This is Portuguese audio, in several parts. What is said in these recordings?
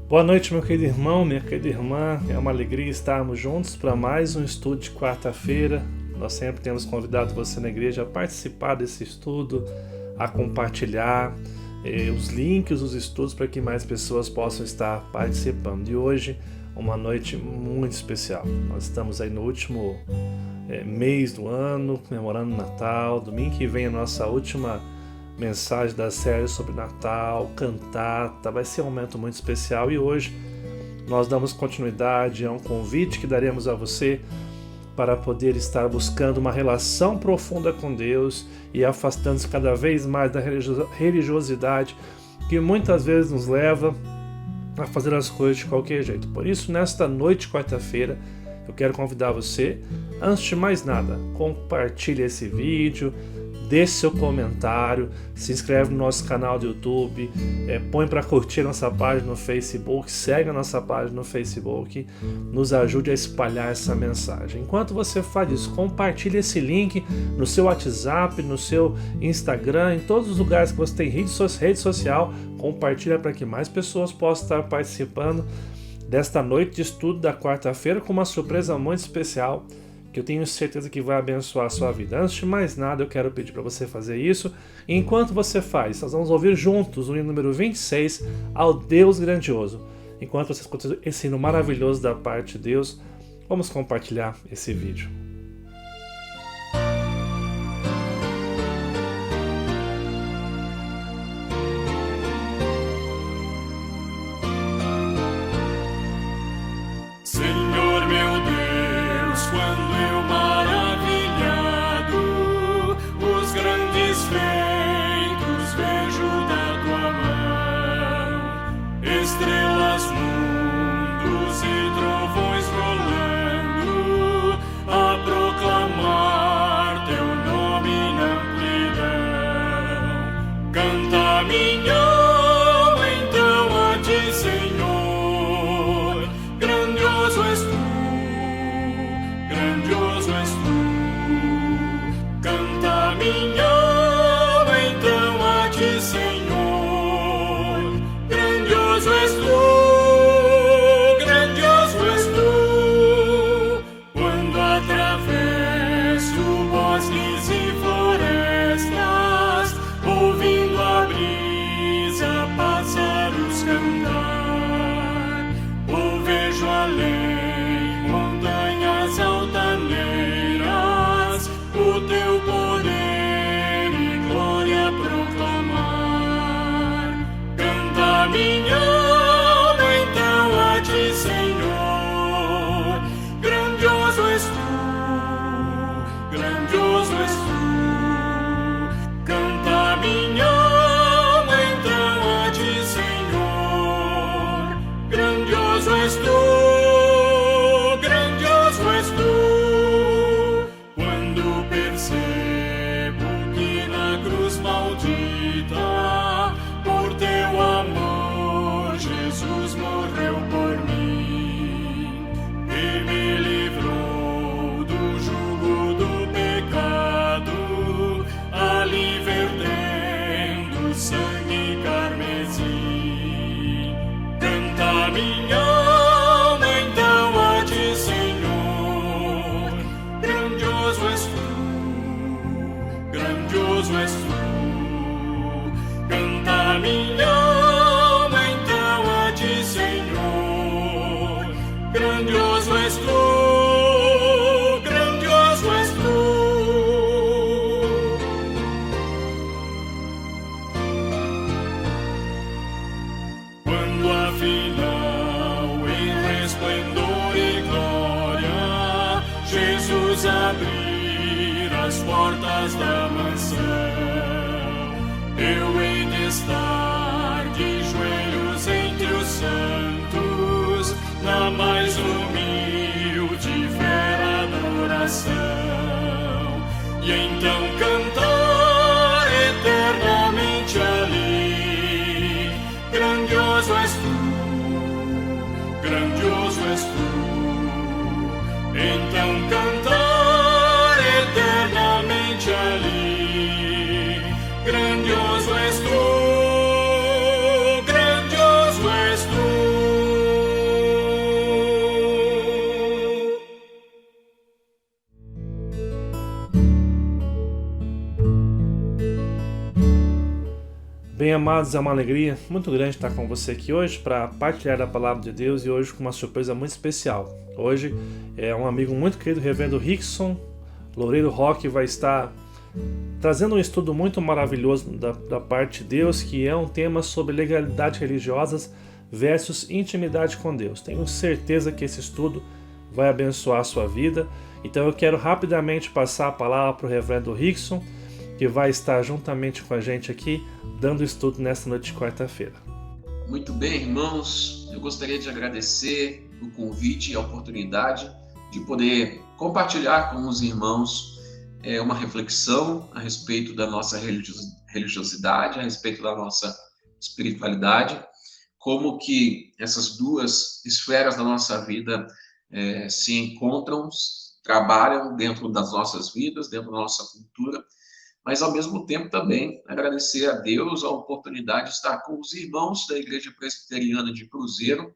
Boa noite, meu querido irmão, minha querida irmã. É uma alegria estarmos juntos para mais um estudo de quarta-feira. Nós sempre temos convidado você na igreja a participar desse estudo, a compartilhar os links dos estudos para que mais pessoas possam estar participando. E hoje, uma noite muito especial. Nós estamos aí no último mês do ano, comemorando o Natal. Domingo que vem a nossa última mensagem da série sobre Natal, cantata, vai ser um momento muito especial. E hoje nós damos continuidade a um convite que daremos a você para poder estar buscando uma relação profunda com Deus e afastando-se cada vez mais da religiosidade que muitas vezes nos leva a fazer as coisas de qualquer jeito. Por isso, nesta noite de quarta-feira, eu quero convidar você, antes de mais nada, compartilhe esse vídeo, deixe seu comentário, se inscreve no nosso canal do YouTube, põe para curtir nossa página no Facebook, segue a nossa página no Facebook, nos ajude a espalhar essa mensagem. Enquanto você faz isso, compartilhe esse link no seu WhatsApp, no seu Instagram, em todos os lugares que você tem rede social, compartilha para que mais pessoas possam estar participando desta noite de estudo da quarta-feira com uma surpresa muito especial, que eu tenho certeza que vai abençoar a sua vida. Antes de mais nada, eu quero pedir para você fazer isso. E enquanto você faz, nós vamos ouvir juntos o hino número 26, ao Deus Grandioso. Enquanto você escuta esse hino maravilhoso da parte de Deus, vamos compartilhar esse vídeo. Estrelas, mundos e trovões rolando, a proclamar teu nome na amplidão. Canta minha alma então a ti, Senhor, grandioso és tu, grandioso és tu. Canta minha alma então a ti, Senhor. Minha alma então a ti, Senhor, grandioso és tu, grandioso és tu. Canta minha alma então a ti, Senhor, grandioso és tu, grandioso és tu. Quando percebo que na cruz maldita por teu amor Jesus morreu por mim e me livrou do jugo do pecado, ali vertendo sangue carmesim. Canta minha alma então a ti, Senhor, grandioso és tu, grandioso és tu. Canta minha alma então a ti, Senhor, grandioso és tu, grandioso és tu. Quando afinal em resplendor e glória Jesus abrir as portas da mansão, eu hei de estar de joelhos entre os santos, na mais humilde e fé adoração, e então cantar eternamente ali. Grandioso és tu, grandioso és tu. Então cantar eternamente ali. Grandioso és tu, grandioso és tu. Bem, amados, é uma alegria muito grande estar com você aqui hoje para partilhar a palavra de Deus e hoje com uma surpresa muito especial. Hoje é um amigo muito querido, o reverendo Rickson Loureiro Roque, vai estar trazendo um estudo muito maravilhoso da parte de Deus, que é um tema sobre legalidades religiosas versus intimidade com Deus. Tenho certeza que esse estudo vai abençoar a sua vida, então eu quero rapidamente passar a palavra para o reverendo Rickson, que vai estar juntamente com a gente aqui, dando estudo nesta noite de quarta-feira. Muito bem, irmãos, eu gostaria de agradecer o convite e a oportunidade de poder compartilhar com os irmãos uma reflexão a respeito da nossa religiosidade, a respeito da nossa espiritualidade, como que essas duas esferas da nossa vida se encontram, trabalham dentro das nossas vidas, dentro da nossa cultura, mas ao mesmo tempo também agradecer a Deus a oportunidade de estar com os irmãos da Igreja Presbiteriana de Cruzeiro.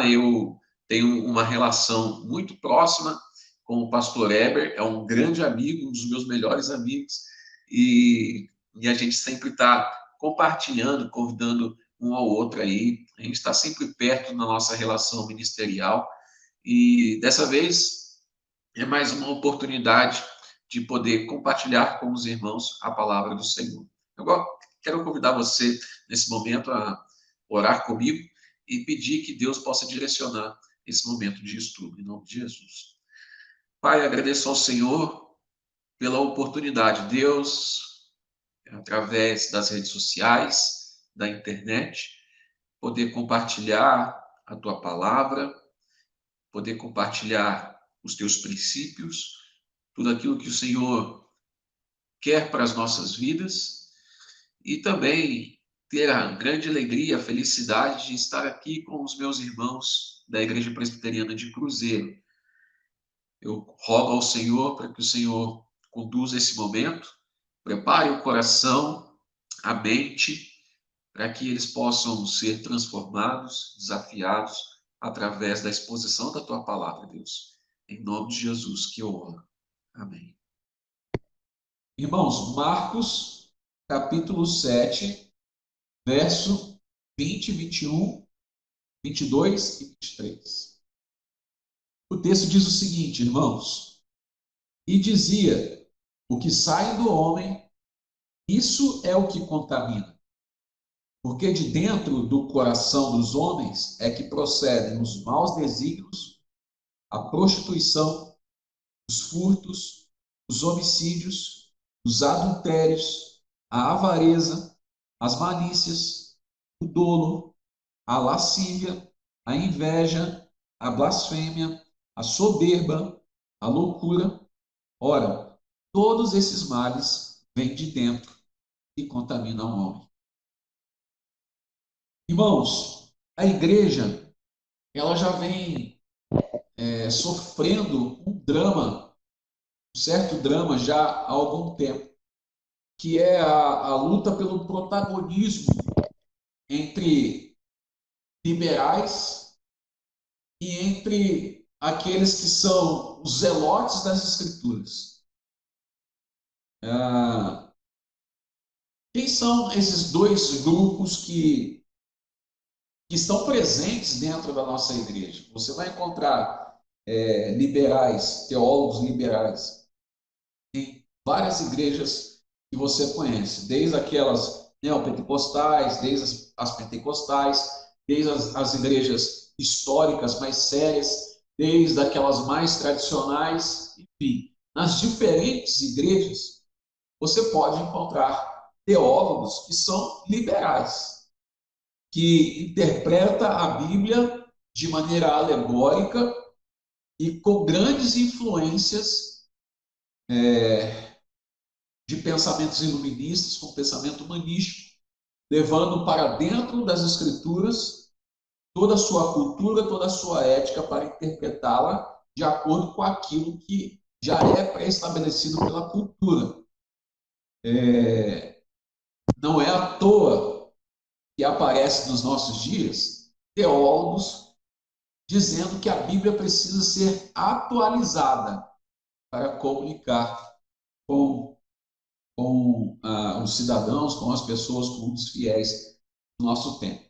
Eu tenho uma relação muito próxima com o pastor Heber, é um grande amigo, um dos meus melhores amigos, e a gente sempre está compartilhando, convidando um ao outro aí, a gente está sempre perto na nossa relação ministerial, e dessa vez é mais uma oportunidade de poder compartilhar com os irmãos a palavra do Senhor. Agora, quero convidar você, nesse momento, a orar comigo e pedir que Deus possa direcionar esse momento de estudo, em nome de Jesus. Pai, agradeço ao Senhor pela oportunidade, Deus, através das redes sociais, da internet, poder compartilhar a Tua palavra, poder compartilhar os Teus princípios, tudo aquilo que o Senhor quer para as nossas vidas e também ter a grande alegria, a felicidade de estar aqui com os meus irmãos da Igreja Presbiteriana de Cruzeiro. Eu rogo ao Senhor para que o Senhor conduza esse momento, prepare o coração, a mente, para que eles possam ser transformados, desafiados através da exposição da Tua palavra, Deus. Em nome de Jesus que eu oro. Amém. Irmãos, Marcos, capítulo 7, verso 20, 21, 22 e 23. O texto diz o seguinte, irmãos: e dizia, o que sai do homem, isso é o que contamina. Porque de dentro do coração dos homens é que procedem os maus desígnios, a prostituição, os furtos, os homicídios, os adultérios, a avareza, as malícias, o dolo, a lascívia, a inveja, a blasfêmia, a soberba, a loucura. Ora, todos esses males vêm de dentro e contaminam o homem. Irmãos, a igreja, ela já vem sofrendo um certo drama já há algum tempo, que é a luta pelo protagonismo entre liberais e entre aqueles que são os zelotes das Escrituras. Quem são esses dois grupos que estão presentes dentro da nossa igreja? Você vai encontrar liberais, teólogos liberais, em várias igrejas que você conhece, desde aquelas neopentecostais, desde as pentecostais, desde as igrejas históricas mais sérias, desde aquelas mais tradicionais, enfim, nas diferentes igrejas você pode encontrar teólogos que são liberais, que interpreta a Bíblia de maneira alegórica e com grandes influências de pensamentos iluministas, com pensamento humanístico, levando para dentro das Escrituras toda a sua cultura, toda a sua ética para interpretá-la de acordo com aquilo que já é pré-estabelecido pela cultura. Não é à toa que aparece nos nossos dias teólogos dizendo que a Bíblia precisa ser atualizada para comunicar com com os cidadãos, com as pessoas cultas fiéis do nosso tempo.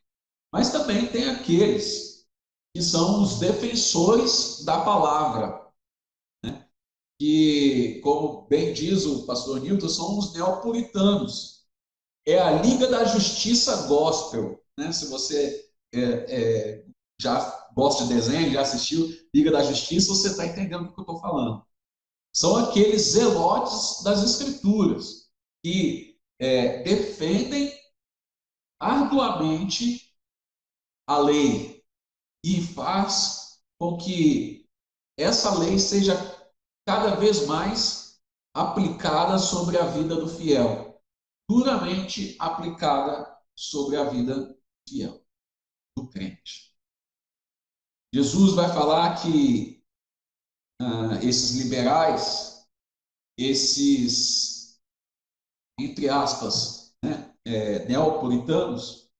Mas também tem aqueles que são os defensores da palavra, né? Que, como bem diz o pastor Newton, são os neopuritanos. É a Liga da Justiça Gospel, né? Se você já gosta de desenho, já assistiu Liga da Justiça, você está entendendo o que eu estou falando. São aqueles zelotes das Escrituras que defendem arduamente a lei e faz com que essa lei seja cada vez mais aplicada sobre a vida do fiel, duramente aplicada sobre a vida fiel do crente. Jesus vai falar que esses liberais, esses, entre aspas, né, neopuritanos,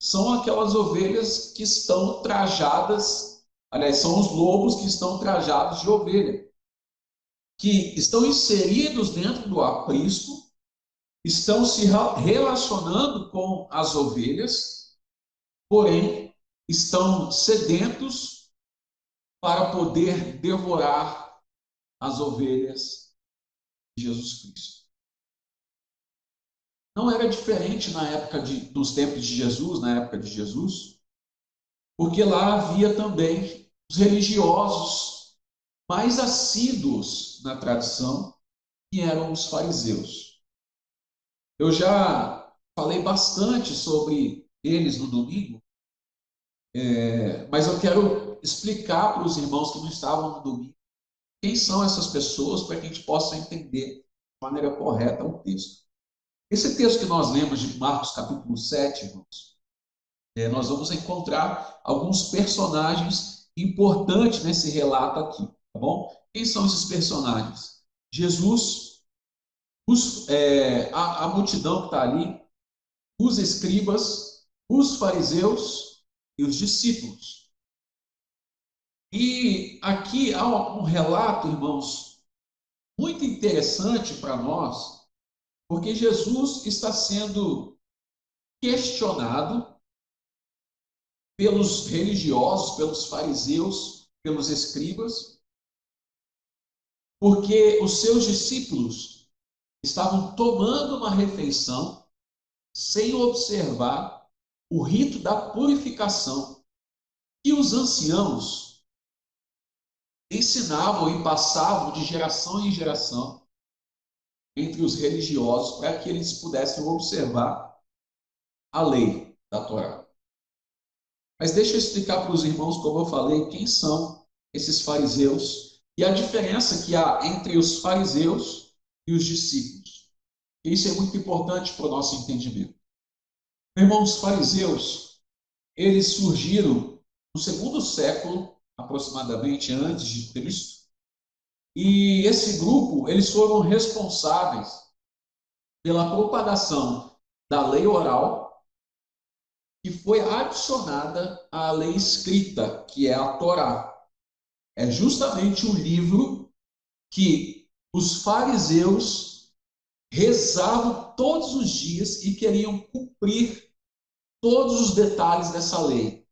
são aquelas ovelhas que estão trajadas, aliás, são os lobos que estão trajados de ovelha, que estão inseridos dentro do aprisco, estão se relacionando com as ovelhas, porém estão sedentos para poder devorar as ovelhas de Jesus Cristo. Não era diferente na época dos tempos de Jesus, na época de Jesus, porque lá havia também os religiosos mais assíduos na tradição, que eram os fariseus. Eu já falei bastante sobre eles no domingo, mas eu quero explicar para os irmãos que não estavam no domingo quem são essas pessoas, para que a gente possa entender de maneira correta o texto. Esse texto que nós lemos de Marcos capítulo 7, irmãos, nós vamos encontrar alguns personagens importantes nesse relato aqui, tá bom? Quem são esses personagens? Jesus, a multidão que está ali, os escribas, os fariseus e os discípulos. E aqui há um relato, irmãos, muito interessante para nós, porque Jesus está sendo questionado pelos religiosos, pelos fariseus, pelos escribas, porque os seus discípulos estavam tomando uma refeição sem observar o rito da purificação que os anciãos ensinavam e passavam de geração em geração entre os religiosos para que eles pudessem observar a lei da Torá. Mas deixa eu explicar para os irmãos, como eu falei, quem são esses fariseus e a diferença que há entre os fariseus e os discípulos. Isso é muito importante para o nosso entendimento. Irmãos, os fariseus, eles surgiram no segundo século, aproximadamente antes de Cristo, e esse grupo, eles foram responsáveis pela propagação da lei oral, que foi adicionada à lei escrita, que é a Torá. É justamente o livro que os fariseus rezavam todos os dias e queriam cumprir todos os detalhes dessa lei.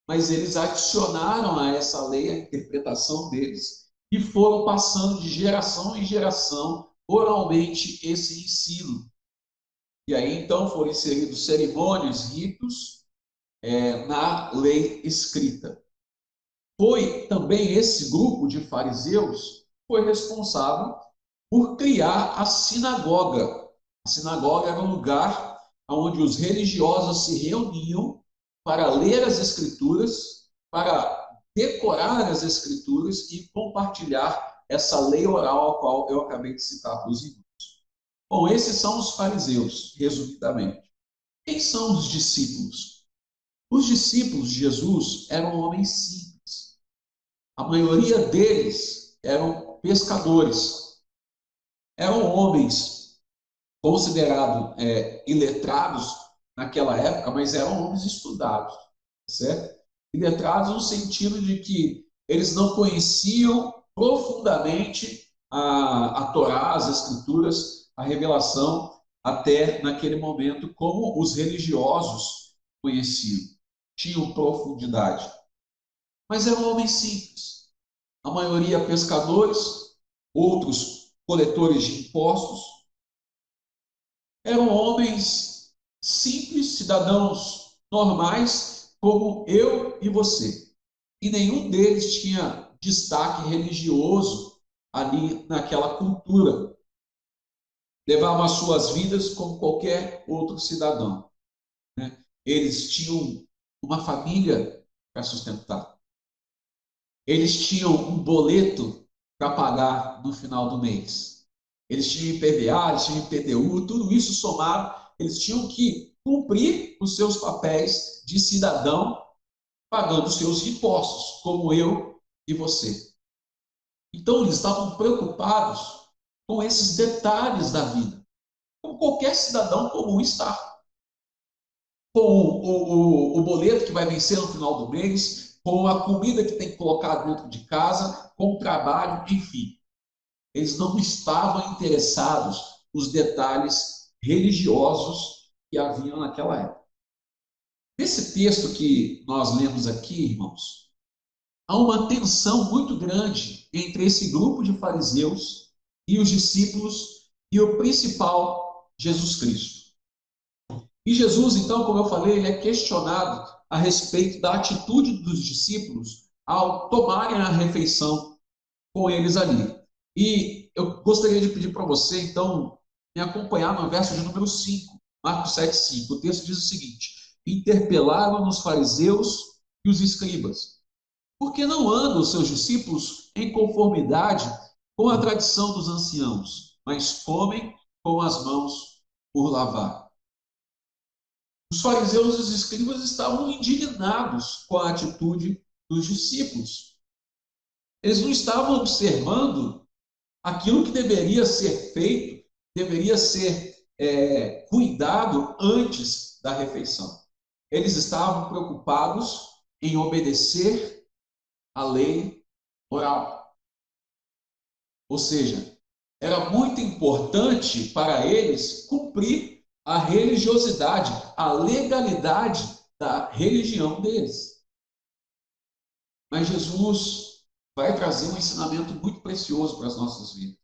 Mas eles adicionaram a essa lei a interpretação deles e foram passando de geração em geração oralmente esse ensino. E aí então foram inseridos cerimônias, ritos na lei escrita. Foi também esse grupo de fariseus que foi responsável por criar a sinagoga. A sinagoga era um lugar onde os religiosos se reuniam para ler as escrituras, para decorar as escrituras e compartilhar essa lei oral a qual eu acabei de citar para os irmãos. Bom, esses são os fariseus, resumidamente. Quem são os discípulos? Os discípulos de Jesus eram homens simples. A maioria deles eram pescadores. Eram homens considerados iletrados naquela época, mas eram homens estudados, certo? Iletrados no sentido de que eles não conheciam profundamente a Torá, as Escrituras, a revelação até naquele momento, como os religiosos conheciam. Tinham profundidade. Mas eram homens simples. A maioria pescadores, outros coletores de impostos. Eram homens simples, cidadãos normais, como eu e você. E nenhum deles tinha destaque religioso ali naquela cultura. Levavam as suas vidas como qualquer outro cidadão, né? Eles tinham uma família para sustentar. Eles tinham um boleto para pagar no final do mês. Eles tinham IPVA, eles tinham IPTU, tudo isso somado, eles tinham que cumprir os seus papéis de cidadão, pagando os seus impostos, como eu e você. Então, eles estavam preocupados com esses detalhes da vida, como qualquer cidadão comum está. Com o boleto que vai vencer no final do mês, com a comida que tem que colocar dentro de casa, com o trabalho, enfim. Eles não estavam interessados nos detalhes religiosos que haviam naquela época. Nesse texto que nós lemos aqui, irmãos, há uma tensão muito grande entre esse grupo de fariseus e os discípulos e o principal, Jesus Cristo. E Jesus, então, como eu falei, ele é questionado a respeito da atitude dos discípulos ao tomarem a refeição com eles ali. E eu gostaria de pedir para você, então, me acompanhar no verso de número 5, Marcos 7,5. O texto diz o seguinte: interpelaram os fariseus e os escribas: por que não andam os seus discípulos em conformidade com a tradição dos anciãos, mas comem com as mãos por lavar? Os fariseus e os escribas estavam indignados com a atitude dos discípulos. Eles não estavam observando aquilo que deveria ser feito, deveria ser cuidado antes da refeição. Eles estavam preocupados em obedecer a lei oral. Ou seja, era muito importante para eles cumprir a religiosidade, a legalidade da religião deles. Mas Jesus vai trazer um ensinamento muito precioso para as nossas vidas.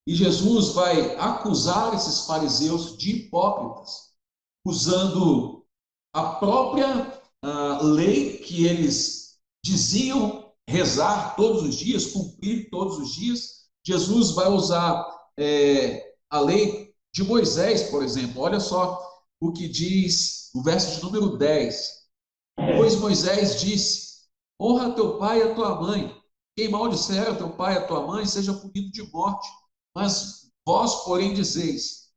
E Jesus vai acusar esses fariseus de hipócritas, usando a própria lei que eles diziam rezar todos os dias, cumprir todos os dias. Jesus vai usar a lei de Moisés, por exemplo. Olha só o que diz o verso de número 10. Pois Moisés disse: honra teu pai e a tua mãe. Quem maldisser a teu pai e a tua mãe seja punido de morte. Mas vós, porém, dizeis: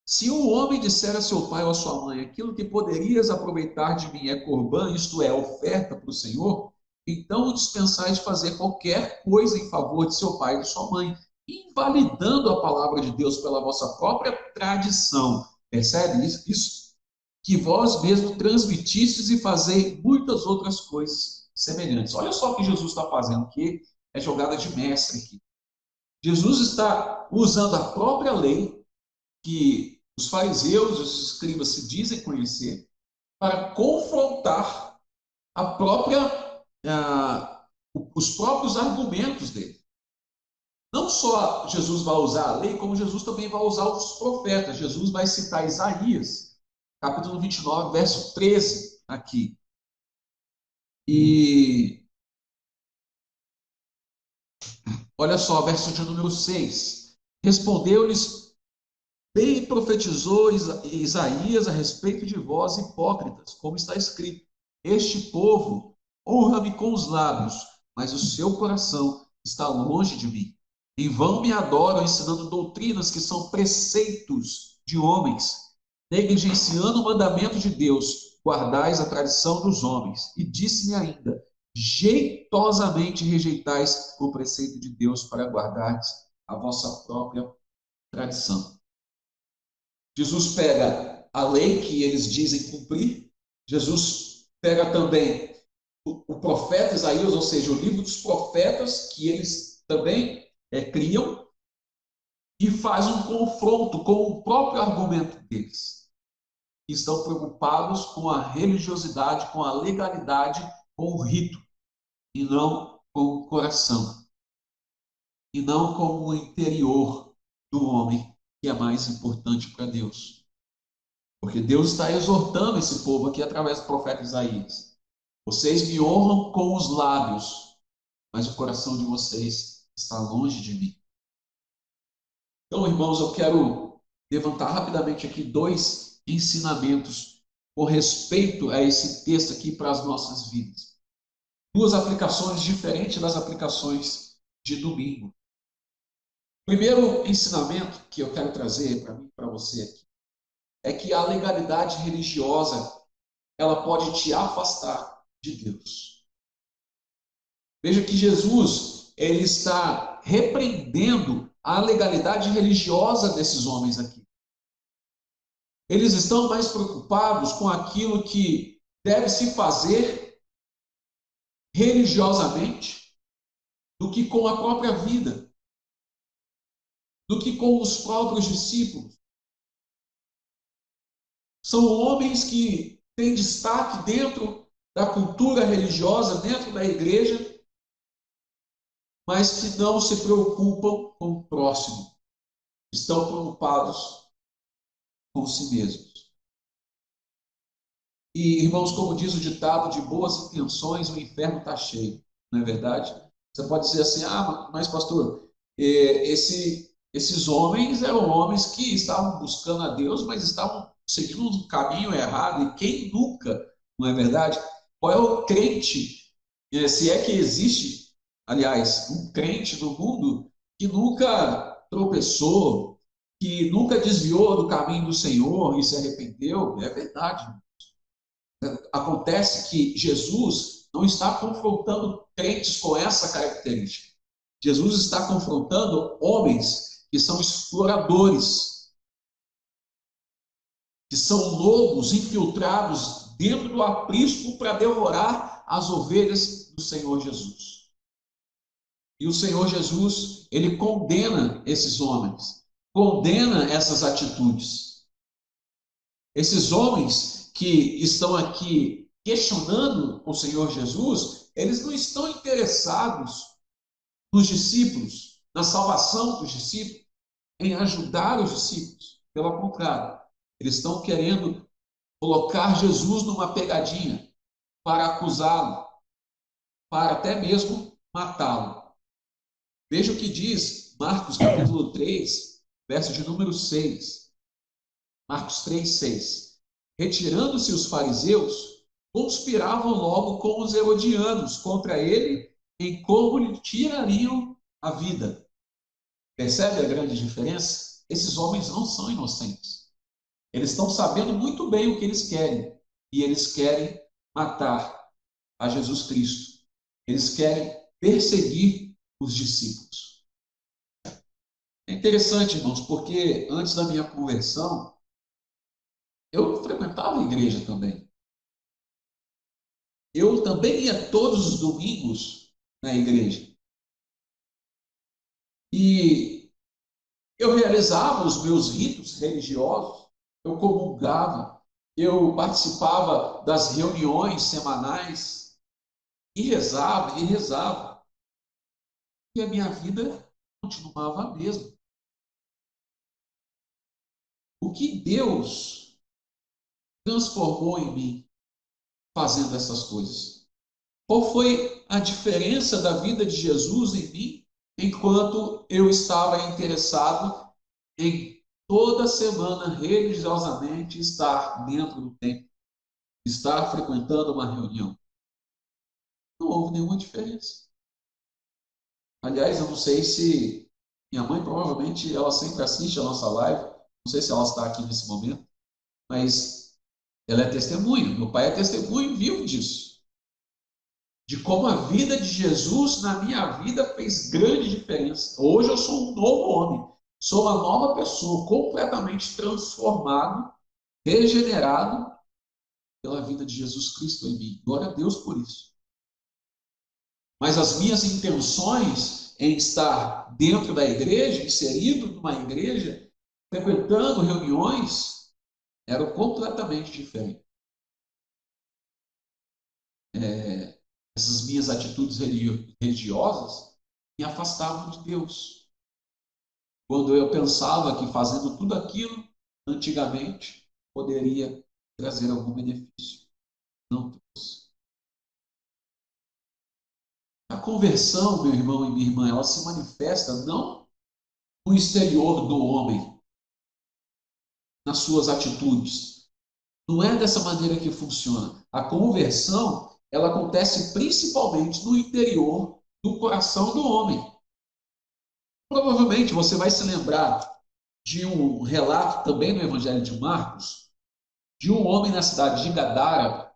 se um homem disser a seu pai ou a sua mãe, aquilo que poderias aproveitar de mim é corbã, isto é, oferta para o Senhor, então dispensais de fazer qualquer coisa em favor de seu pai e de sua mãe, invalidando a palavra de Deus pela vossa própria tradição. Percebe isso? Que vós mesmos transmitistes e fazei muitas outras coisas semelhantes. Olha só o que Jesus está fazendo, que é jogada de mestre aqui. Jesus está usando a própria lei que os fariseus e os escribas se dizem conhecer para confrontar os próprios argumentos dele. Não só Jesus vai usar a lei, como Jesus também vai usar os profetas. Jesus vai citar Isaías, capítulo 29, verso 13, aqui. E olha só, verso de número 6. Respondeu-lhes: bem profetizou Isaías a respeito de vós, hipócritas, como está escrito: este povo honra-me com os lábios, mas o seu coração está longe de mim. Em vão me adoram, ensinando doutrinas que são preceitos de homens, negligenciando o mandamento de Deus, guardais a tradição dos homens. E disse-me ainda: jeitosamente rejeitais o preceito de Deus para guardardes a vossa própria tradição. Jesus pega a lei que eles dizem cumprir. Jesus pega também o profeta Isaías, ou seja, o livro dos profetas que eles também criam, e faz um confronto com o próprio argumento deles. Estão preocupados com a religiosidade, com a legalidade, com o rito, e não com o coração, e não com o interior do homem, que é mais importante para Deus. Porque Deus está exortando esse povo aqui através do profeta Isaías. Vocês me honram com os lábios, mas o coração de vocês está longe de mim. Então, irmãos, eu quero levantar rapidamente aqui 2 ensinamentos com respeito a esse texto aqui para as nossas vidas. 2 aplicações diferentes das aplicações de domingo. O primeiro ensinamento que eu quero trazer para mim, para você aqui, é que a legalidade religiosa, ela pode te afastar de Deus. Veja que Jesus, ele está repreendendo a legalidade religiosa desses homens aqui. Eles estão mais preocupados com aquilo que deve se fazer religiosamente do que com a própria vida, do que com os próprios discípulos. São homens que têm destaque dentro da cultura religiosa, dentro da igreja, mas que não se preocupam com o próximo. Estão preocupados com si mesmos. E, irmãos, como diz o ditado, de boas intenções o inferno está cheio, não é verdade? Você pode dizer assim, mas pastor, esses homens eram homens que estavam buscando a Deus, mas estavam seguindo um caminho errado, e quem nunca, não é verdade? Qual é o crente, se é que existe, aliás, um crente no mundo que nunca tropeçou, que nunca desviou do caminho do Senhor e se arrependeu? É verdade. Acontece que Jesus não está confrontando crentes com essa característica. Jesus está confrontando homens que são exploradores, que são lobos infiltrados dentro do aprisco para devorar as ovelhas do Senhor Jesus. E o Senhor Jesus, ele condena esses homens, condena essas atitudes. Esses homens que estão aqui questionando o Senhor Jesus, eles não estão interessados nos discípulos, na salvação dos discípulos, em ajudar os discípulos. Pelo contrário, eles estão querendo colocar Jesus numa pegadinha para acusá-lo, para até mesmo matá-lo. Veja o que diz Marcos capítulo 3, verso de número 6. Marcos 3, 6. Retirando-se os fariseus, conspiravam logo com os herodianos contra ele em como lhe tirariam a vida. Percebe a grande diferença? Esses homens não são inocentes. Eles estão sabendo muito bem o que eles querem. E eles querem matar a Jesus Cristo. Eles querem perseguir os discípulos. É interessante, irmãos, porque antes da minha conversão, eu frequentava a igreja também. Eu também ia todos os domingos na igreja. E eu realizava os meus ritos religiosos, eu comungava, eu participava das reuniões semanais e rezava, e rezava. E a minha vida continuava a mesma. O que Deus transformou em mim fazendo essas coisas? Qual foi a diferença da vida de Jesus em mim enquanto eu estava interessado em toda semana religiosamente estar dentro do templo, estar frequentando uma reunião? Não houve nenhuma diferença. Aliás, eu não sei se minha mãe, provavelmente, ela sempre assiste a nossa live, não sei se ela está aqui nesse momento, mas ela é testemunha, meu pai é testemunho vivo disso. De como a vida de Jesus na minha vida fez grande diferença. Hoje eu sou um novo homem, sou uma nova pessoa, completamente transformado, regenerado pela vida de Jesus Cristo em mim. Glória a Deus por isso. Mas as minhas intenções em estar dentro da igreja, inserido numa igreja, frequentando reuniões, eram completamente diferentes. Essas minhas atitudes religiosas me afastavam de Deus. Quando eu pensava que fazendo tudo aquilo, antigamente, poderia trazer algum benefício. Não trouxe. A conversão, meu irmão e minha irmã, ela se manifesta não no exterior do homem, nas suas atitudes. Não é dessa maneira que funciona. A conversão, ela acontece principalmente no interior do coração do homem. Provavelmente você vai se lembrar de um relato também no Evangelho de Marcos, de um homem na cidade de Gadara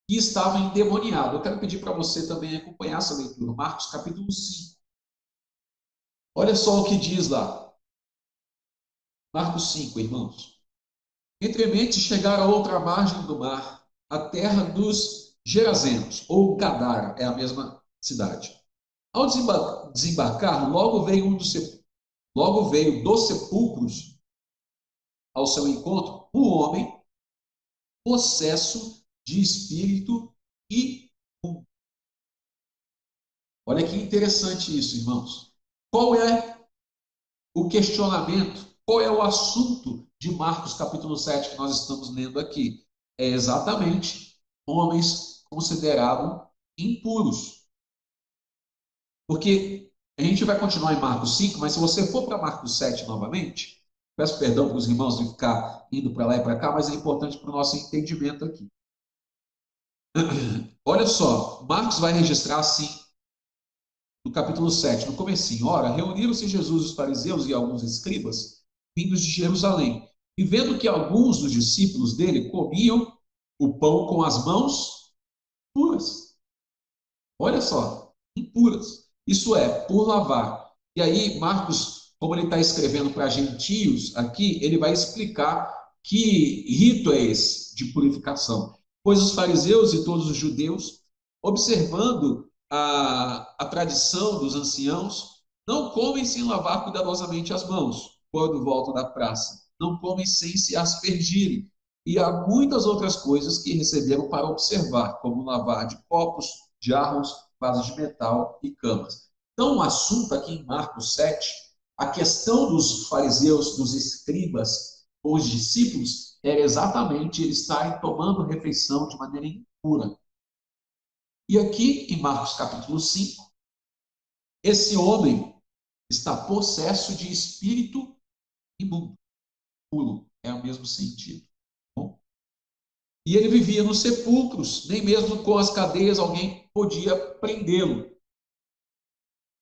que estava endemoniado. Eu quero pedir para você também acompanhar essa leitura, Marcos capítulo 5. Olha só o que diz lá. Marcos 5, irmãos. Entremente chegaram a outra margem do mar, a terra dos Gerazenos, ou Gadara, é a mesma cidade. Ao desembarcar, logo veio dos sepulcros ao seu encontro um homem possesso de espírito imundo. Olha que interessante isso, irmãos. Qual é o questionamento? Qual é o assunto de Marcos capítulo 7 que nós estamos lendo aqui? É exatamente homens considerados impuros. Porque a gente vai continuar em Marcos 5, mas se você for para Marcos 7 novamente, peço perdão para os irmãos de ficar indo para lá e para cá, mas é importante para o nosso entendimento aqui. Olha só, Marcos vai registrar assim, no capítulo 7, no comecinho. Ora, reuniram-se Jesus, os fariseus e alguns escribas, vindos de Jerusalém, e vendo que alguns dos discípulos dele comiam o pão com as mãos puras. Olha só, impuras. Isso é, por lavar. E aí, Marcos, como ele está escrevendo para gentios aqui, ele vai explicar que rito é esse de purificação. Pois os fariseus e todos os judeus, observando a tradição dos anciãos, não comem sem lavar cuidadosamente as mãos, quando voltam da praça. Não comem sem se aspergirem. E há muitas outras coisas que receberam para observar, como lavar de copos, jarros, vasos de metal e camas. Então, o assunto aqui em Marcos 7, a questão dos fariseus, dos escribas, ou os discípulos, era exatamente eles estarem tomando refeição de maneira impura. E aqui, em Marcos capítulo 5, esse homem está possesso de espírito imundo. Puro, é o mesmo sentido. Bom, e ele vivia nos sepulcros, nem mesmo com as cadeias alguém podia prendê-lo.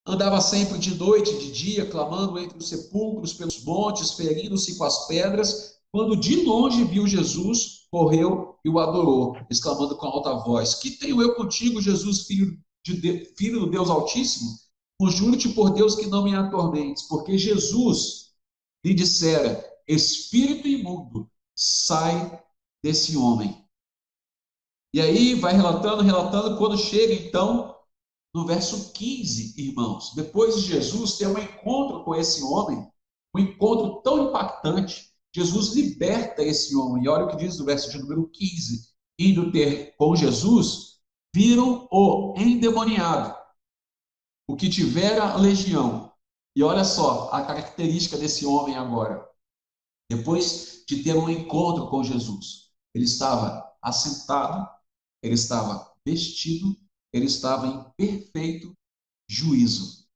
Andava sempre de noite e de dia, clamando entre os sepulcros, pelos montes, ferindo-se com as pedras. Quando de longe viu Jesus, correu e o adorou, exclamando com alta voz: Que tenho eu contigo, Jesus, filho do Deus Altíssimo? Conjuro-te por Deus que não me atormentes, porque Jesus lhe dissera: Espírito imundo, sai desse homem. E aí vai relatando, quando chega então no verso 15, irmãos, depois de Jesus ter um encontro com esse homem, um encontro tão impactante, Jesus liberta esse homem. E olha o que diz no verso de número 15: indo ter com Jesus, viram o endemoniado, o que tivera legião. E olha só a característica desse homem agora. Depois de ter um encontro com Jesus, ele estava assentado, ele estava vestido, ele estava em perfeito juízo.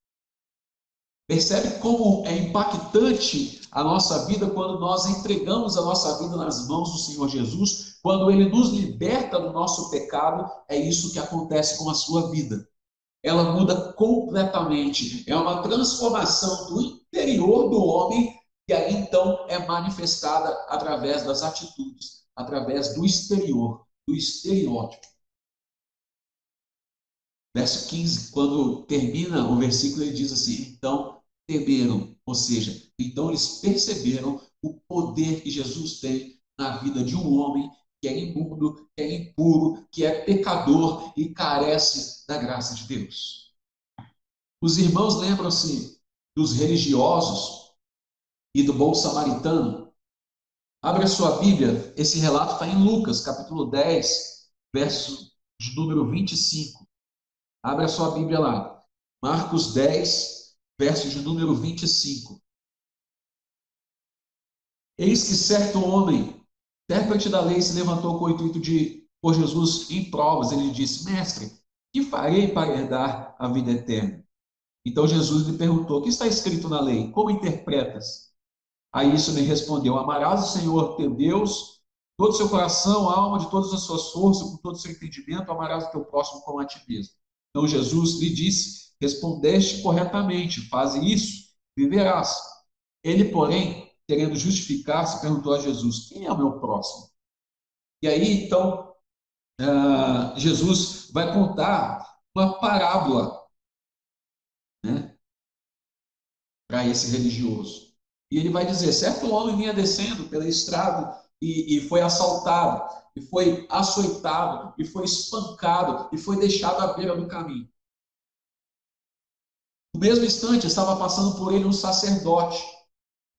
Percebe como é impactante a nossa vida quando nós entregamos a nossa vida nas mãos do Senhor Jesus, quando Ele nos liberta do nosso pecado, é isso que acontece com a sua vida. Ela muda completamente, é uma transformação do interior do homem, e aí então é manifestada através das atitudes, através do exterior, do estereótipo. Verso 15, quando termina o versículo, ele diz assim: então temeram, ou seja, então eles perceberam o poder que Jesus tem na vida de um homem que é imundo, que é impuro, que é pecador e carece da graça de Deus. Os irmãos lembram-se dos religiosos e do bom samaritano? Abra sua Bíblia, esse relato está em Lucas, capítulo 10, verso de número 25. Abra sua Bíblia lá. Marcos 10, verso de número 25. Eis que certo homem, intérprete da lei, se levantou com o intuito de pôr Jesus em provas. Ele disse: Mestre, que farei para herdar a vida eterna? Então Jesus lhe perguntou: O que está escrito na lei? Como interpretas? A isso lhe respondeu: Amarás o Senhor teu Deus, todo o seu coração, alma, de todas as suas forças, com todo o seu entendimento, amarás o teu próximo como a ti mesmo. Então Jesus lhe disse: Respondeste corretamente, faze isso, viverás. Ele, porém, querendo justificar-se, perguntou a Jesus: Quem é o meu próximo? E aí, então, Jesus vai contar uma parábola, né, para esse religioso. E ele vai dizer: certo homem vinha descendo pela estrada e foi assaltado, e foi açoitado, e foi espancado, e foi deixado à beira do caminho. No mesmo instante, estava passando por ele um sacerdote.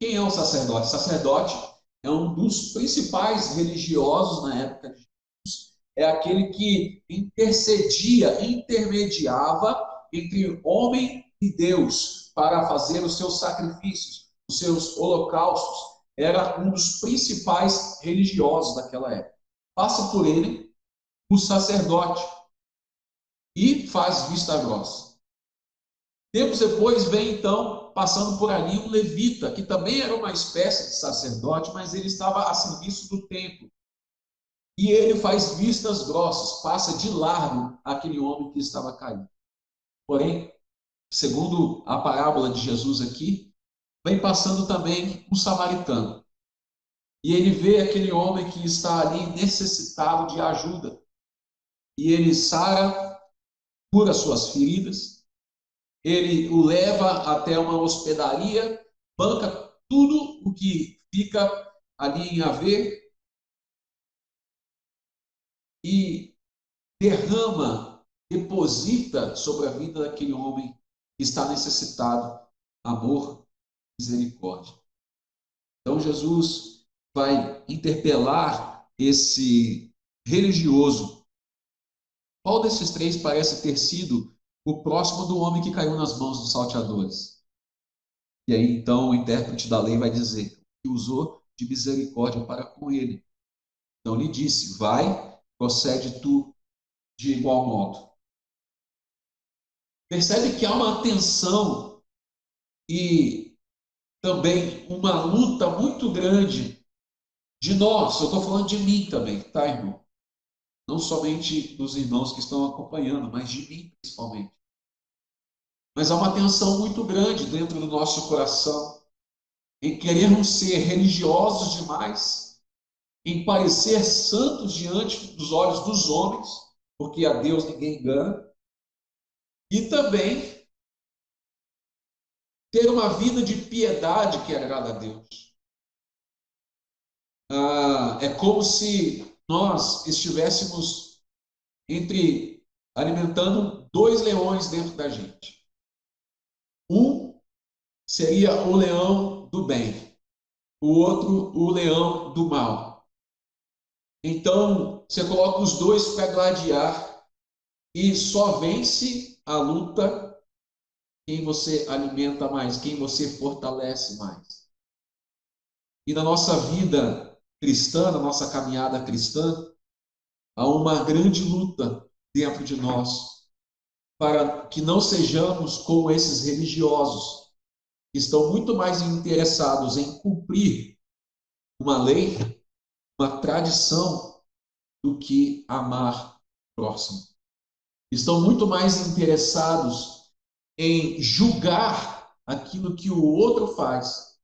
Quem é o sacerdote? O sacerdote é um dos principais religiosos na época de Jesus. É aquele que intercedia, intermediava entre homem e Deus para fazer os seus sacrifícios, os seus holocaustos. Era um dos principais religiosos daquela época. Passa por ele o sacerdote e faz vista grossa. Tempos depois vem, então, passando por ali um levita, que também era uma espécie de sacerdote, mas ele estava a serviço do templo. E ele faz vistas grossas, passa de largo aquele homem que estava caído. Porém, segundo a parábola de Jesus aqui, vem passando também um samaritano. E ele vê aquele homem que está ali necessitado de ajuda. E ele sara, cura suas feridas, ele o leva até uma hospedaria, banca tudo o que fica ali em haver e derrama, deposita sobre a vida daquele homem que está necessitado amor, misericórdia. Então Jesus vai interpelar esse religioso. Qual desses três parece ter sido o próximo do homem que caiu nas mãos dos salteadores? E aí, então, o intérprete da lei vai dizer que usou de misericórdia para com ele. Então, lhe disse: vai, procede tu de igual modo. Percebe que há uma tensão e também uma luta muito grande de nós. Eu estou falando de mim também, tá, irmão? Não somente dos irmãos que estão acompanhando, mas de mim principalmente. Mas há uma tensão muito grande dentro do nosso coração em querermos ser religiosos demais, em parecer santos diante dos olhos dos homens, porque a Deus ninguém engana, e também ter uma vida de piedade que agrada a Deus. É como se nós estivéssemos alimentando dois leões dentro da gente. Um seria o leão do bem, o outro o leão do mal. Então, você coloca os dois para gladiar e só vence a luta quem você alimenta mais, quem você fortalece mais. E na nossa vida cristã, na nossa caminhada cristã, há uma grande luta dentro de nós para que não sejamos como esses religiosos que estão muito mais interessados em cumprir uma lei, uma tradição, do que amar o próximo. Estão muito mais interessados em julgar aquilo que o outro faz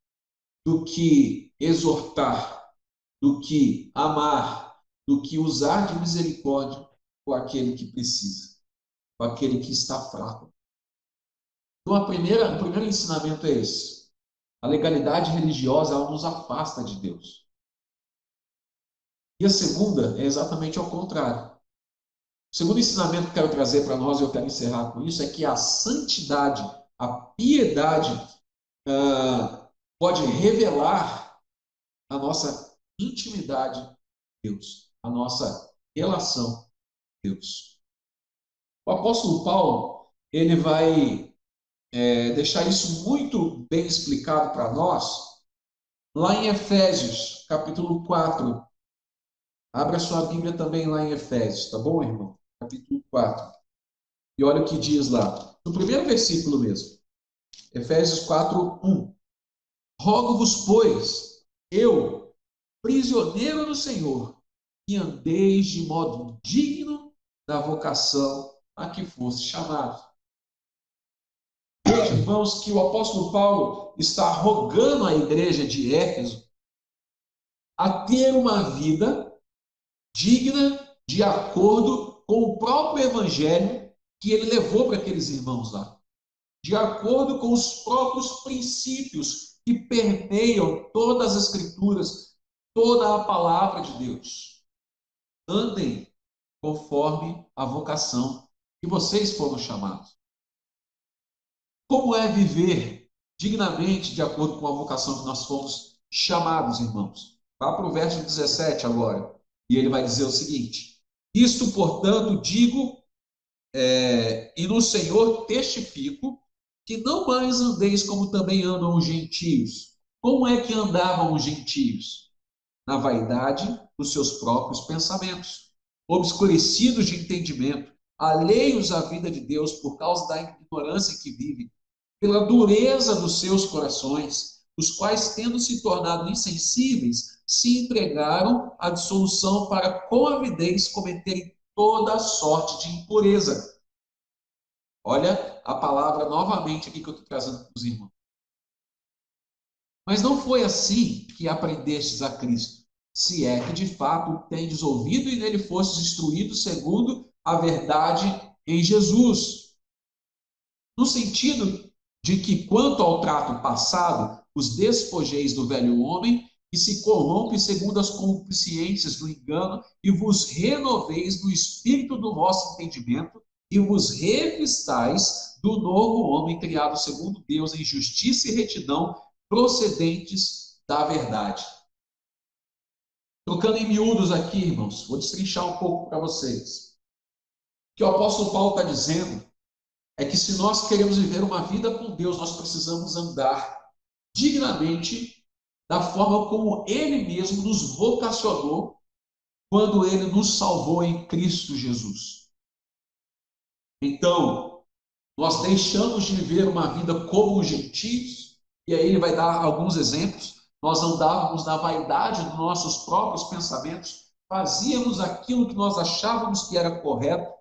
do que exortar, do que amar, do que usar de misericórdia com aquele que precisa, com aquele que está fraco. Então, o primeiro ensinamento é esse. A legalidade religiosa, ela nos afasta de Deus. E a segunda é exatamente ao contrário. O segundo ensinamento que eu quero trazer para nós, e eu quero encerrar com isso, é que a santidade, a piedade, pode revelar a nossa intimidade com Deus, a nossa relação com Deus. O apóstolo Paulo, ele vai deixar isso muito bem explicado para nós, lá em Efésios, capítulo 4. Abra sua Bíblia também lá em Efésios, tá bom, irmão? Capítulo 4. E olha o que diz lá, no primeiro versículo mesmo. Efésios 4, 1. Rogo-vos, pois, eu, prisioneiro do Senhor, que andeis de modo digno da vocação a que fosse chamado. Veja, irmãos, que o apóstolo Paulo está rogando à igreja de Éfeso a ter uma vida digna de acordo com o próprio evangelho que ele levou para aqueles irmãos lá. De acordo com os próprios princípios que permeiam todas as escrituras, toda a palavra de Deus. Andem conforme a vocação que vocês foram chamados. Como é viver dignamente de acordo com a vocação que nós fomos chamados, irmãos? Vá para o verso 17 agora. E ele vai dizer o seguinte: isto, portanto, digo, e no Senhor testifico, que não mais andeis como também andam os gentios. Como é que andavam os gentios? Na vaidade dos seus próprios pensamentos, obscurecidos de entendimento, alheios à vida de Deus por causa da ignorância que vivem, pela dureza dos seus corações, os quais, tendo se tornado insensíveis, se entregaram à dissolução para com avidez cometerem toda sorte de impureza. Olha a palavra novamente aqui que eu estou trazendo para os irmãos. Mas não foi assim que aprendestes a Cristo, se é que de fato tendes ouvido e nele fostes instruídos segundo a verdade em Jesus. No sentido de que, quanto ao trato passado, os despojeis do velho homem, que se corrompe segundo as concupiscências do engano, e vos renoveis no espírito do vosso entendimento, e vos revistais do novo homem criado segundo Deus em justiça e retidão, procedentes da verdade. Trocando em miúdos aqui, irmãos, vou destrinchar um pouco para vocês. O que o apóstolo Paulo está dizendo é que se nós queremos viver uma vida com Deus, nós precisamos andar dignamente da forma como Ele mesmo nos vocacionou quando Ele nos salvou em Cristo Jesus. Então, nós deixamos de viver uma vida como os gentios, e aí ele vai dar alguns exemplos. Nós andávamos na vaidade dos nossos próprios pensamentos, fazíamos aquilo que nós achávamos que era correto,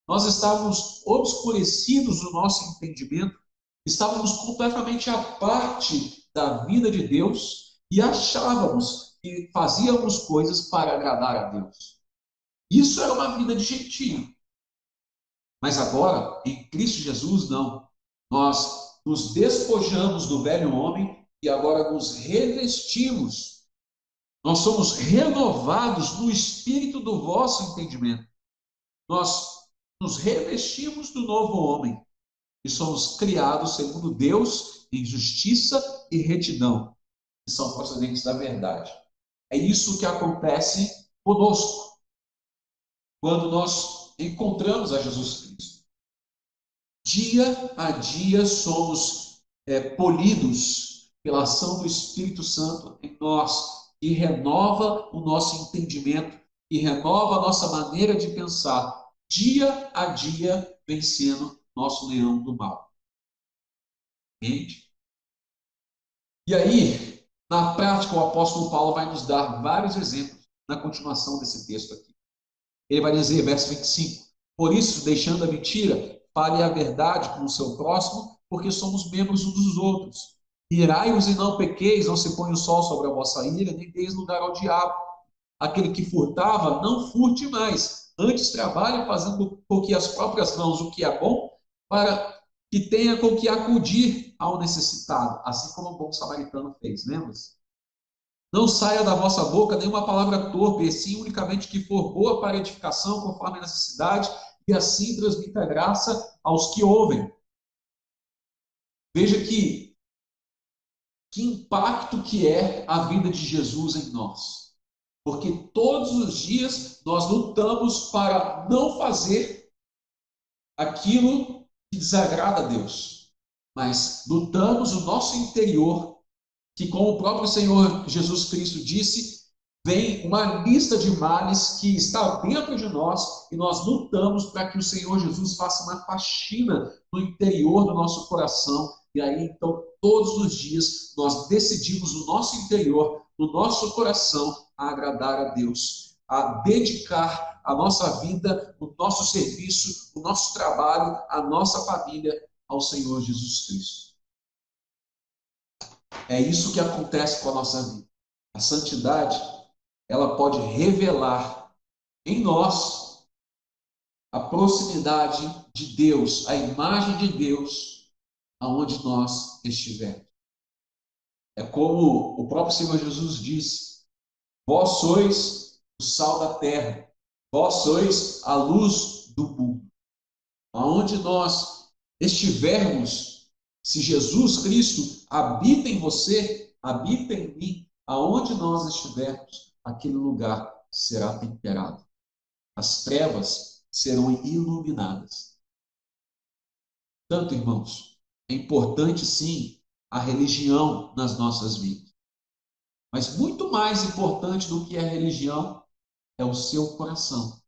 nós estávamos obscurecidos no nosso entendimento, estávamos completamente à parte da vida de Deus e achávamos que fazíamos coisas para agradar a Deus. Isso era uma vida de gentio. Mas agora, em Cristo Jesus, não. Nós nos despojamos do velho homem e agora nos revestimos. Nós somos renovados no espírito do vosso entendimento. Nós nos revestimos do novo homem e somos criados segundo Deus em justiça e retidão, que são procedentes da verdade. É isso que acontece conosco quando nós encontramos a Jesus Cristo. Dia a dia somos polidos pela ação do Espírito Santo em nós, que renova o nosso entendimento, que renova a nossa maneira de pensar, dia a dia vencendo nosso leão do mal. Entende? E aí, na prática, o apóstolo Paulo vai nos dar vários exemplos na continuação desse texto aqui. Ele vai dizer, verso 25, por isso, deixando a mentira, fale a verdade com o seu próximo, porque somos membros uns dos outros. Irai-vos e não pequeis, não se põe o sol sobre a vossa ira, nem deis lugar ao diabo. Aquele que furtava, não furte mais. Antes trabalhe fazendo com que as próprias mãos o que é bom, para que tenha com que acudir ao necessitado, assim como o bom samaritano fez, lembra-se? Não saia da vossa boca nenhuma palavra torpe, e sim unicamente que for boa para edificação, conforme a necessidade, e assim transmita graça aos que ouvem. Veja que impacto que é a vida de Jesus em nós. Porque todos os dias nós lutamos para não fazer aquilo que desagrada a Deus. Mas lutamos o nosso interior, que como o próprio Senhor Jesus Cristo disse, vem uma lista de males que está dentro de nós e nós lutamos para que o Senhor Jesus faça uma faxina no interior do nosso coração. E aí, então, todos os dias nós decidimos no nosso interior, no nosso coração, a agradar a Deus, a dedicar a nossa vida, o nosso serviço, o nosso trabalho, a nossa família ao Senhor Jesus Cristo. É isso que acontece com a nossa vida. A santidade, ela pode revelar em nós a proximidade de Deus, a imagem de Deus, aonde nós estivermos. É como o próprio Senhor Jesus disse: vós sois o sal da terra, vós sois a luz do mundo. Aonde nós estivermos, se Jesus Cristo habita em você, habita em mim, aonde nós estivermos, aquele lugar será temperado. As trevas serão iluminadas. Portanto, irmãos, é importante sim a religião nas nossas vidas. Mas muito mais importante do que a religião é o seu coração.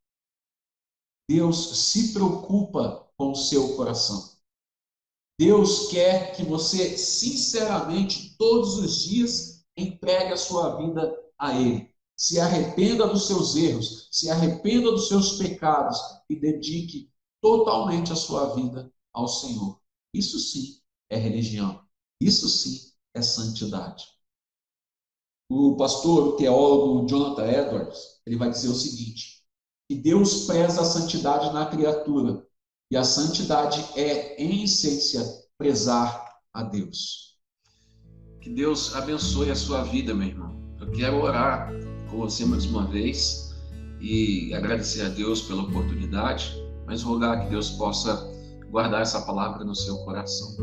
Deus se preocupa com o seu coração. Deus quer que você, sinceramente, todos os dias, entregue a sua vida a Ele. Se arrependa dos seus erros, se arrependa dos seus pecados e dedique totalmente a sua vida ao Senhor. Isso sim é religião. Isso sim é santidade. O pastor, o teólogo Jonathan Edwards, ele vai dizer o seguinte: que Deus preza a santidade na criatura, e a santidade é, em essência, prezar a Deus. Que Deus abençoe a sua vida, meu irmão. Eu quero orar com você mais uma vez e agradecer a Deus pela oportunidade, mas rogar que Deus possa guardar essa palavra no seu coração.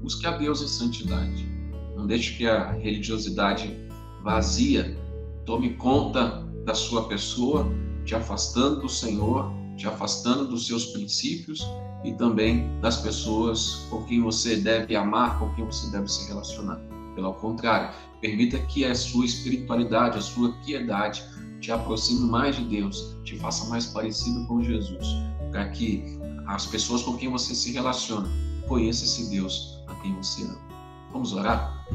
Busque a Deus em santidade. Não deixe que a religiosidade vazia tome conta da sua pessoa, te afastando do Senhor, te afastando dos seus princípios e também das pessoas com quem você deve amar, com quem você deve se relacionar. Pelo contrário, permita que a sua espiritualidade, a sua piedade te aproxime mais de Deus, te faça mais parecido com Jesus, para que as pessoas com quem você se relaciona conheçam esse Deus a quem você ama. Vamos orar?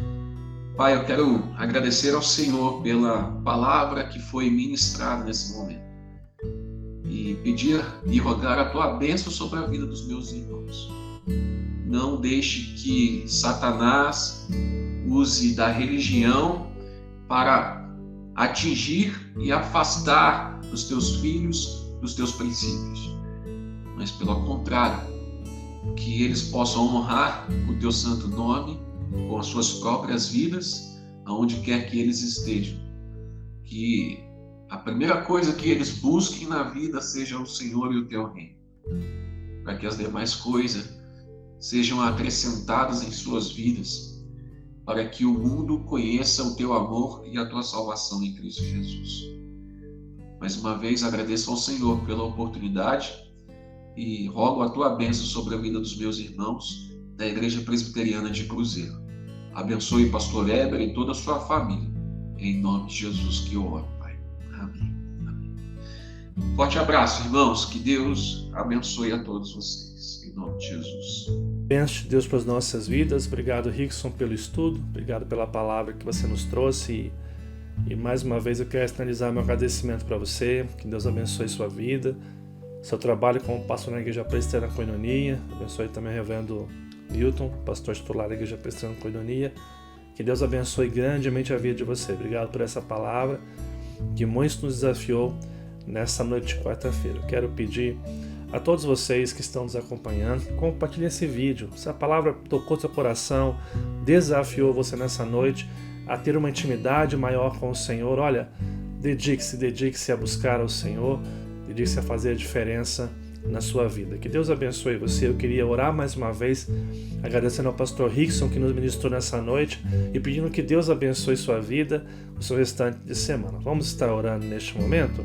Pai, eu quero agradecer ao Senhor pela palavra que foi ministrada nesse momento. E pedir e rogar a tua bênção sobre a vida dos meus irmãos. Não deixe que Satanás use da religião para atingir e afastar os teus filhos dos teus princípios. Mas pelo contrário, que eles possam honrar o teu santo nome com as suas próprias vidas, aonde quer que eles estejam. Que a primeira coisa que eles busquem na vida seja o Senhor e o teu reino, para que as demais coisas sejam acrescentadas em suas vidas, para que o mundo conheça o teu amor e a tua salvação em Cristo Jesus. Mais uma vez agradeço ao Senhor pela oportunidade e rogo a tua bênção sobre a vida dos meus irmãos da Igreja Presbiteriana de Cruzeiro. Abençoe o pastor Heber e toda a sua família, em nome de Jesus que eu oro. Amém. Amém. Forte abraço, irmãos. Que Deus abençoe a todos vocês. Em nome de Jesus. Bênção de Deus para as nossas vidas. Obrigado, Rickson, pelo estudo. Obrigado pela palavra que você nos trouxe. E mais uma vez eu quero externizar meu agradecimento para você. Que Deus abençoe sua vida, seu trabalho como pastor na Igreja Presbiteriana Koinonia. Abençoe também o reverendo Newton, pastor titular da Igreja Presbiteriana Koinonia. Que Deus abençoe grandemente a vida de você. Obrigado por essa palavra que muito nos desafiou nessa noite de quarta-feira. Eu quero pedir a todos vocês que estão nos acompanhando, compartilhem esse vídeo. Se a palavra tocou seu coração, desafiou você nessa noite, a ter uma intimidade maior com o Senhor. Olha, dedique-se a buscar ao Senhor, dedique-se a fazer a diferença na sua vida. Que Deus abençoe você. Eu queria orar mais uma vez, agradecendo ao pastor Rickson que nos ministrou nessa noite e pedindo que Deus abençoe sua vida, o seu restante de semana. Vamos estar orando neste momento?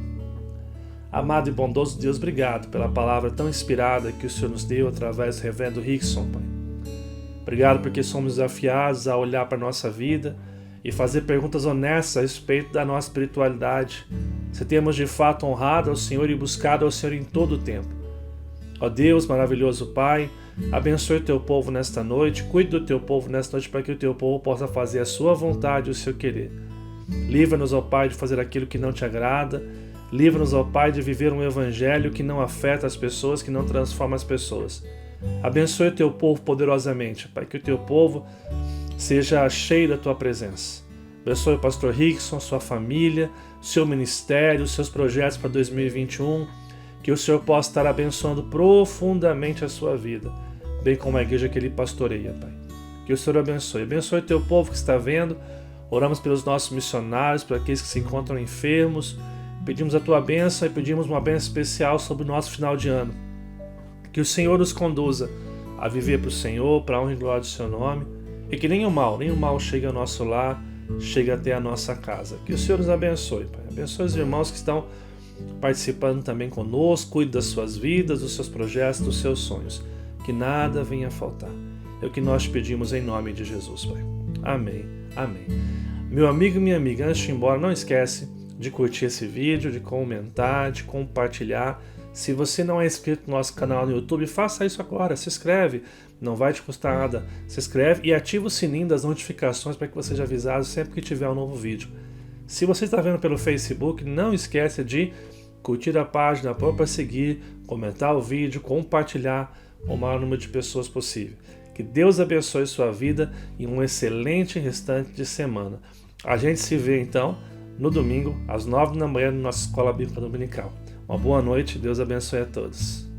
Amado e bondoso Deus, obrigado pela palavra tão inspirada que o Senhor nos deu através do reverendo Rickson, Pai. Obrigado porque somos desafiados a olhar para a nossa vida e fazer perguntas honestas a respeito da nossa espiritualidade, se temos de fato honrado ao Senhor e buscado ao Senhor em todo o tempo. Ó Deus, maravilhoso Pai, abençoe o Teu povo nesta noite, cuide do Teu povo nesta noite para que o Teu povo possa fazer a Sua vontade e o Seu querer. Livra-nos, ó Pai, de fazer aquilo que não Te agrada. Livra-nos, ó Pai, de viver um evangelho que não afeta as pessoas, que não transforma as pessoas. Abençoe o Teu povo poderosamente, Pai, que o Teu povo seja cheio da Tua presença. Abençoe o pastor Rickson, sua família, seu ministério, seus projetos para 2021. Que o Senhor possa estar abençoando profundamente a sua vida, bem como a igreja que Ele pastoreia, Pai. Que o Senhor abençoe. Abençoe o Teu povo que está vendo. Oramos pelos nossos missionários, por aqueles que se encontram enfermos. Pedimos a Tua bênção e pedimos uma bênção especial sobre o nosso final de ano. Que o Senhor nos conduza a viver para o Senhor, para a honra e glória do Seu nome, e que nenhum mal chegue ao nosso lar, chegue até a nossa casa. Que o Senhor nos abençoe, Pai. Abençoe os irmãos que estão participando também conosco, cuide das suas vidas, dos seus projetos, dos seus sonhos. Que nada venha a faltar. É o que nós pedimos em nome de Jesus, Pai. Amém. Amém. Meu amigo e minha amiga, antes de ir embora, não esquece de curtir esse vídeo, de comentar, de compartilhar. Se você não é inscrito no nosso canal no YouTube, faça isso agora, se inscreve, não vai te custar nada. Se inscreve e ativa o sininho das notificações para que você seja avisado sempre que tiver um novo vídeo. Se você está vendo pelo Facebook, não esqueça de curtir a página, para seguir, comentar o vídeo, compartilhar com o maior número de pessoas possível. Que Deus abençoe sua vida e um excelente restante de semana. A gente se vê então no domingo, às 9 da manhã, na nossa Escola Bíblica Dominical. Uma boa noite, Deus abençoe a todos.